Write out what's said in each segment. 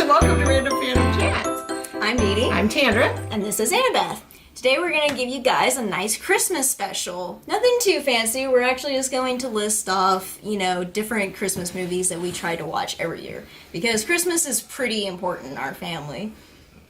welcome to Random Fandom Chats. I'm Dee Dee. I'm Tandra. And this is Annabeth. Today we're going to give you guys a nice Christmas special. Nothing too fancy. We're actually just going to list off, different Christmas movies that we try to watch every year. Because Christmas is pretty important in our family.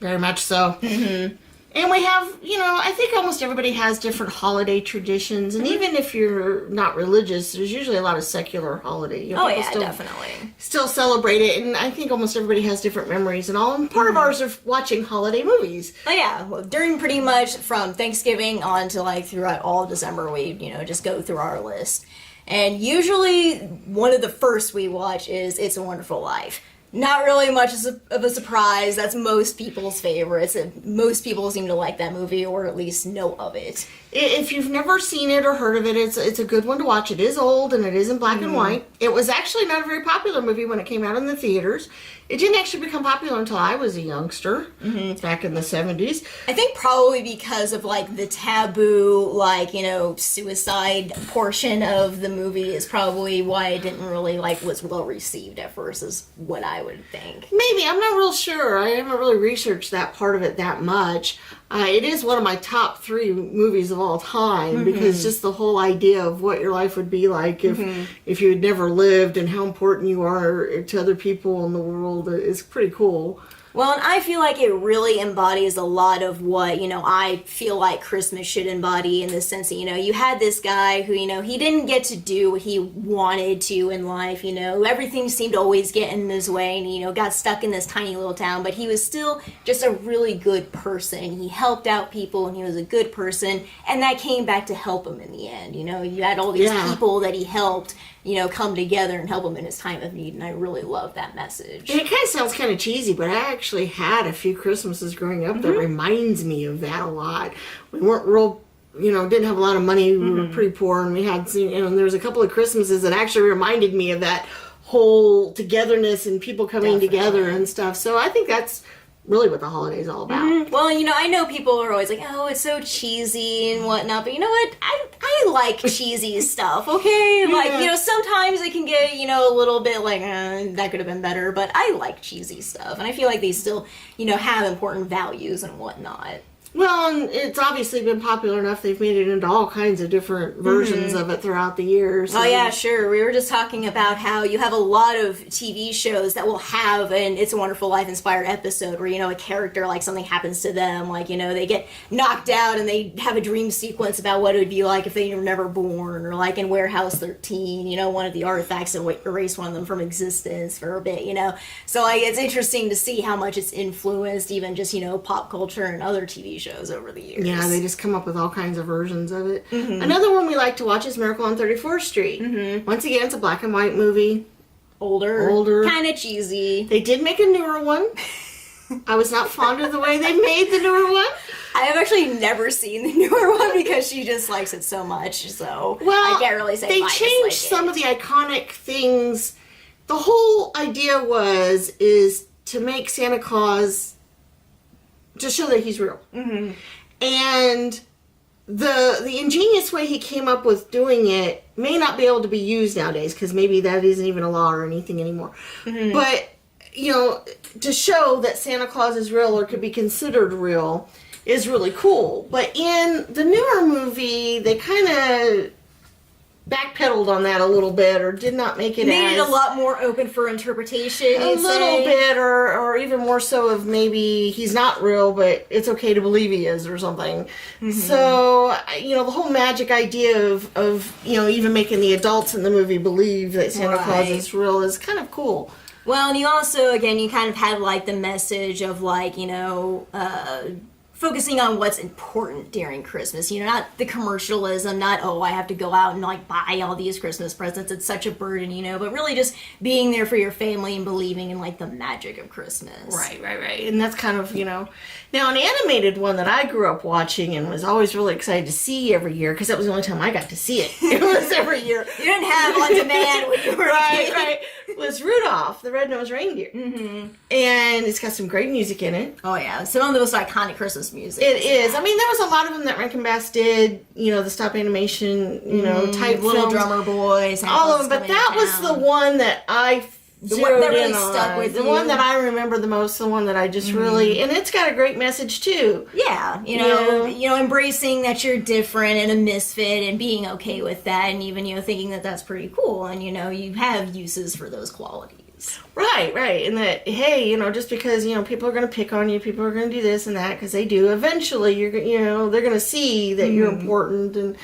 Very much so. Mm-hmm. And we have, I think almost everybody has different holiday traditions. And even if you're not religious, there's usually a lot of secular holiday. Definitely. Still celebrate it. And I think almost everybody has different memories and all. And part of ours are watching holiday movies. Oh, yeah. Well, during pretty much from Thanksgiving on to throughout all of December, we, just go through our list. And usually one of the first we watch is It's a Wonderful Life. Not really much of a surprise. That's most people's favorites. Most people seem to like that movie, or at least know of it. If you've never seen it or heard of it, it's a good one to watch. It is old, and it is in black and white. It was actually not a very popular movie when it came out in the theaters. It didn't actually become popular until I was a youngster, back in the 70s. I think probably because of, the taboo, suicide portion of the movie is probably why it didn't really, was well received at first, is what I would think. Maybe. I'm not real sure. I haven't really researched that part of it that much. It is one of my top 3 movies of all time, because just the whole idea of what your life would be like if you had never lived, and how important you are to other people in the world is pretty cool. Well, and I feel like it really embodies a lot of what, I feel like Christmas should embody, in the sense that, you had this guy who, he didn't get to do what he wanted to in life, everything seemed to always get in his way, and, got stuck in this tiny little town, but he was still just a really good person. He helped out people, and he was a good person, and that came back to help him in the end, you had all these people that he helped, come together and help him in his time of need, and I really love that message. And it kind of sounds kind of cheesy, but I actually had a few Christmases growing up that reminds me of that a lot. We weren't real, didn't have a lot of money, we were pretty poor, and we had, and there was a couple of Christmases that actually reminded me of that whole togetherness and people coming together and stuff, so I think that's really what the holiday's all about. Well, I know people are always like, oh, it's so cheesy and whatnot, but you know what? I like cheesy stuff, okay? Sometimes it can get, a little bit that could have been better, but I like cheesy stuff, and I feel like they still, have important values and whatnot. Well, and it's obviously been popular enough, they've made it into all kinds of different versions of it throughout the years. Oh, yeah, sure. We were just talking about how you have a lot of TV shows that will have an It's a Wonderful Life inspired episode where, a character, something happens to them, they get knocked out and they have a dream sequence about what it would be like if they were never born, or in Warehouse 13, one of the artifacts that erased one of them from existence for a bit, So, it's interesting to see how much it's influenced even just, pop culture and other TV shows over the years. Yeah, they just come up with all kinds of versions of it. Another one we like to watch is Miracle on 34th Street. Once again, it's a black and white movie. Older. Kind of cheesy. They did make a newer one. I was not fond of the way they made the newer one. I have actually never seen the newer one because she just likes it so much, so I can't really say they changed some of the iconic things. The whole idea is to make Santa Claus, to show that he's real. And the ingenious way he came up with doing it may not be able to be used nowadays, because maybe that isn't even a law or anything anymore. But, to show that Santa Claus is real, or could be considered real, is really cool. But in the newer movie, they kind of backpedaled on that a little bit, or did not make it made it a lot more open for interpretation. A little bit, or even more so of maybe he's not real, but it's okay to believe he is, or something. So, the whole magic idea of even making the adults in the movie believe that Santa Claus is real is kind of cool. Well, and you also, again, you kind of had the message of focusing on what's important during Christmas, not the commercialism, not, oh, I have to go out and buy all these Christmas presents, it's such a burden, but really just being there for your family and believing in the magic of Christmas. Right. And that's kind of, now an animated one that I grew up watching and was always really excited to see every year, because that was the only time I got to see it. It was every year. You didn't have on demand when you were right. Was Rudolph, the red-nosed reindeer. And it's got some great music in it. Oh, yeah. Some of the most iconic Christmas music. It is. I mean, there was a lot of them that Rankin Bass did, the stop animation, type Little films. Drummer Boys. All of them. But that was the one that I zeroed that really in on. stuck with the you. one that I remember the most, the one that I just really, and it's got a great message too. Yeah, you know, embracing that you're different and a misfit and being okay with that, and even, thinking that that's pretty cool, and, you have uses for those qualities. Right. And that, hey, just because, people are going to pick on you, people are going to do this and that, because they do, eventually they're going to see that you're important and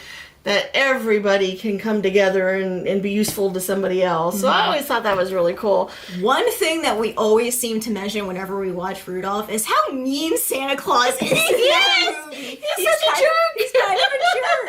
that everybody can come together and be useful to somebody else. So I always thought that was really cool. One thing that we always seem to mention whenever we watch Rudolph is how mean Santa Claus is. Yes! He's such a jerk! He's kind of a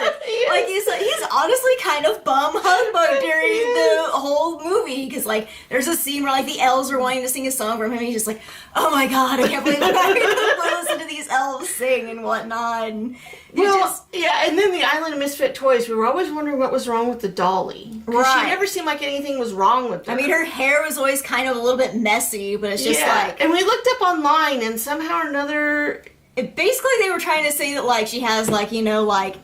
jerk. Yes. Like, he's honestly kind of bum humbug during the whole movie, because, there's a scene where, the elves are wanting to sing a song from him, and he's just like, oh my god, I can't believe I'm having to listen to these elves sing and whatnot. And and then the Island of Misfit Toys, we were always wondering what was wrong with the dolly. Right. She never seemed like anything was wrong with her. I mean, her hair was always kind of a little bit messy, but it's just And we looked up online, and somehow or another... Basically, they were trying to say that, she has,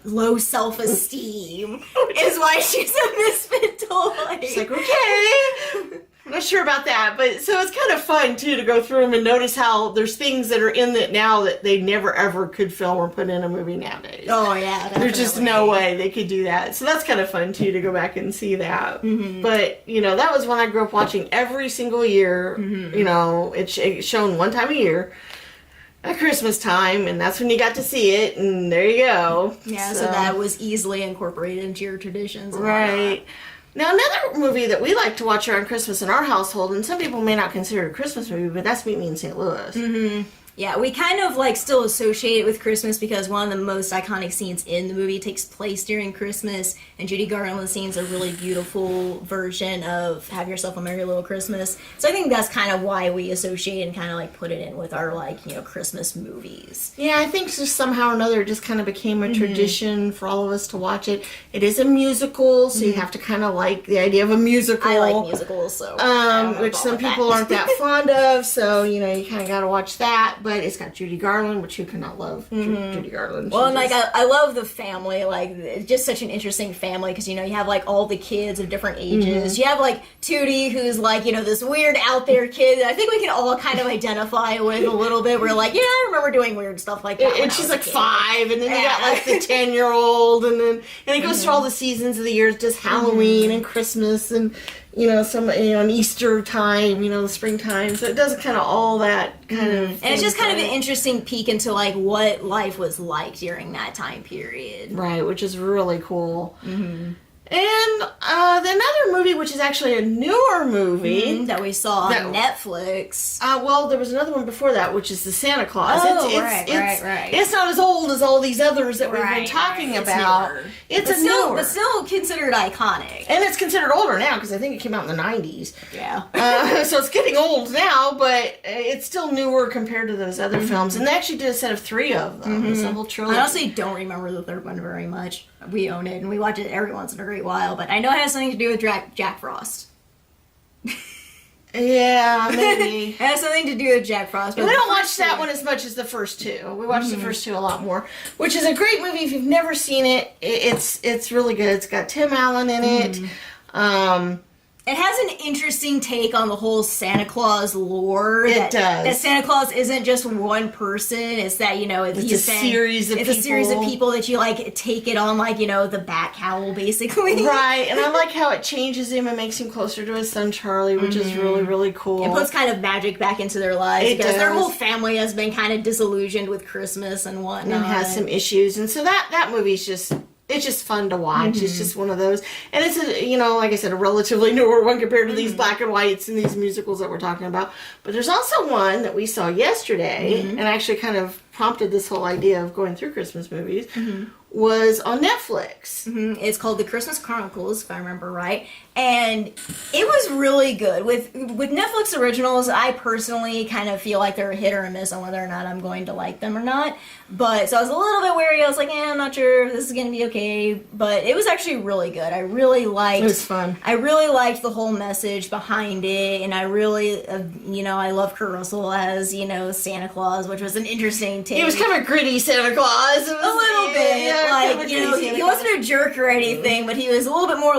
low self-esteem is why she's a misfit toy. It's like, okay... I'm not sure about that, but so it's kind of fun too to go through them and notice how there's things that are in it now that they never ever could film or put in a movie nowadays. Oh yeah, definitely. There's just no way they could do that. So that's kind of fun too to go back and see that. Mm-hmm. But that was one I grew up watching every single year. Mm-hmm. It's shown one time a year at Christmas time, and that's when you got to see it. And there you go. Yeah, so that was easily incorporated into your traditions. And right. whatnot. Now, another movie that we like to watch around Christmas in our household, and some people may not consider it a Christmas movie, but that's Meet Me in St. Louis. Mm-hmm. Yeah, we kind of still associate it with Christmas because one of the most iconic scenes in the movie takes place during Christmas, and Judy Garland sings a really beautiful version of Have Yourself a Merry Little Christmas. So I think that's kind of why we associate and kind of put it in with our Christmas movies. Yeah, I think just somehow or another it just kind of became a tradition for all of us to watch it. It is a musical, so you have to kind of like the idea of a musical. I like musicals, so which some people aren't that fond of, so you kind of got to watch that. But it's got Judy Garland, which you cannot love. Judy Garland. Well, and I love the family. It's just such an interesting family because you have all the kids of different ages. You have Tootie, who's this weird out there kid that I think we can all kind of identify with a little bit. We're I remember doing weird stuff like that. And she's 5, and then you got the 10-year-old, and it goes through all the seasons of the year, just Halloween and Christmas and. Some on Easter time, the springtime. So it does kind of all that kind of. And it's just kind of an interesting peek into what life was like during that time period. Right, which is really cool. Mm-hmm. And another movie, which is actually a newer movie that we saw on Netflix. Well, there was another one before that, which is the Santa Claus. Oh, right. It's not as old as all these others that we've been talking about. It's newer. But still considered iconic. And it's considered older now, because I think it came out in the 90s. Yeah. So it's getting old now, but it's still newer compared to those other films. And they actually did a set of 3 of them. It's a whole trilogy. I honestly don't remember the third one very much. We own it, and we watch it every once in a great while, but I know it has something to do with Jack Frost. Yeah, maybe. It has something to do with Jack Frost. But we don't watch that one as much as the first 2. We watch the first 2 a lot more, which is a great movie. If you've never seen it, it's really good. It's got Tim Allen in it. It has an interesting take on the whole Santa Claus lore. It does. That Santa Claus isn't just one person. It's that, it's a series of people. It's a series of people that you, take it on, the bat cowl, basically. Right, and I like how it changes him and makes him closer to his son, Charlie, which is really, really cool. It puts kind of magic back into their lives. It because does. Their whole family has been kind of disillusioned with Christmas and whatnot. And has some issues. And so that movie's just... It's just fun to watch. It's just one of those. And it's, like I said, a relatively newer one compared to these black and whites and these musicals that we're talking about. But there's also one that we saw yesterday, and actually kind of prompted this whole idea of going through Christmas movies, was on Netflix. It's called The Christmas Chronicles, if I remember right. And it was really good. With Netflix originals, I personally kind of feel like they're a hit or a miss on whether or not I'm going to like them or not. But, so I was a little bit wary. I was I'm not sure if this is going to be okay. But it was actually really good. I really liked... It was fun. I really liked the whole message behind it. And I really, I love Kurt Russell as, Santa Claus, which was an interesting take. He was kind of gritty Santa Claus. It was, a little bit. Yeah, he wasn't a jerk or anything, but he was a little bit more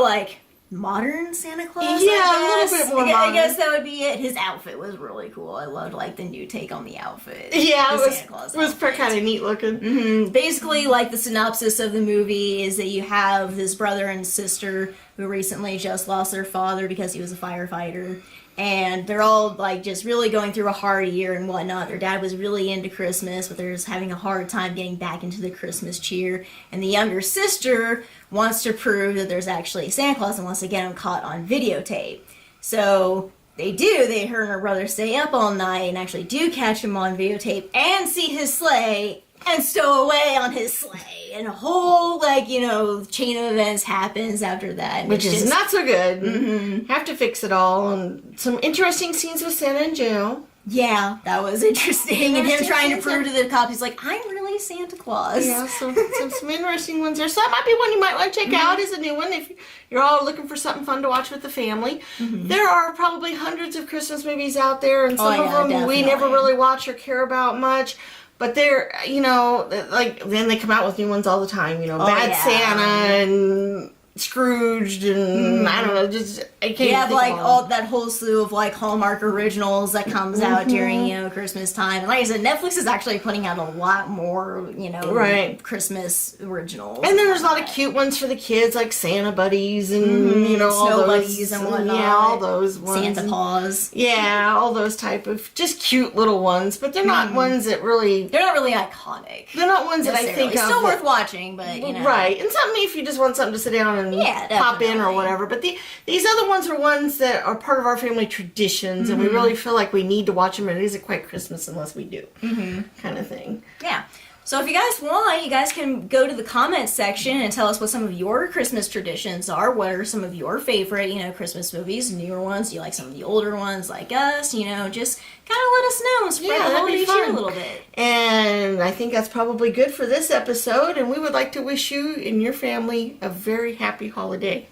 modern Santa Claus. Yeah, I a guess. little bit more I modern. guess that would be it. His outfit was really cool. I loved like the new take on the outfit. Yeah, The it Santa Claus was outfit. kind of neat looking. Basically, like the synopsis of the movie is that you have this brother and sister who recently just lost their father because he was a firefighter. And they're all like just really going through a hard year and whatnot. Their dad was really into Christmas, but they're just having a hard time getting back into the Christmas cheer. And the younger sister wants to prove that there's actually Santa Claus and wants to get him caught on videotape. So they do. Her and her brother stay up all night and actually do catch him on videotape and see his sleigh and stow away on his sleigh. And a whole, like, you know, chain of events happens after that. And Which it's is just- not so good. Have to fix it all. And some interesting scenes with Santa in jail. Yeah, that was interesting. And him Interesting trying to scenes, prove to the cops, he's like, I'm really Santa Claus. Yeah, some interesting ones there. So that might be one you might want to check out as a new one if you're all looking for something fun to watch with the family. There are probably hundreds of Christmas movies out there, and some of them we never really watch or care about much. But they're, you know, like, then they come out with new ones all the time, you know, Bad Santa and Scrooged and I don't know, just I can't You have think like of all that whole slew of like Hallmark originals that comes out during, you know, Christmas time. And like I said, Netflix is actually putting out a lot more, you know, Christmas originals. And then there's a lot of cute ones for the kids, like Santa buddies and you know, all Snow those buddies and whatnot. Yeah, all those ones. Santa Paws. Yeah, all those type of just cute little ones, but they're not ones that really. They're not really iconic. They're not ones that I think of. Still worth watching, but you know. Right, and something if you just want something to sit down and pop in or whatever. But these other ones are ones that are part of our family traditions, and we really feel like we need to watch them, and it isn't quite Christmas unless we do, kind of thing. Yeah. So if you guys want, you guys can go to the comments section and tell us what some of your Christmas traditions are. What are some of your favorite, you know, Christmas movies, newer ones? Do you like some of the older ones like us? You know, just kind of let us know and spread the holiday cheer a little bit. And I think that's probably good for this episode, and we would like to wish you and your family a very happy holiday.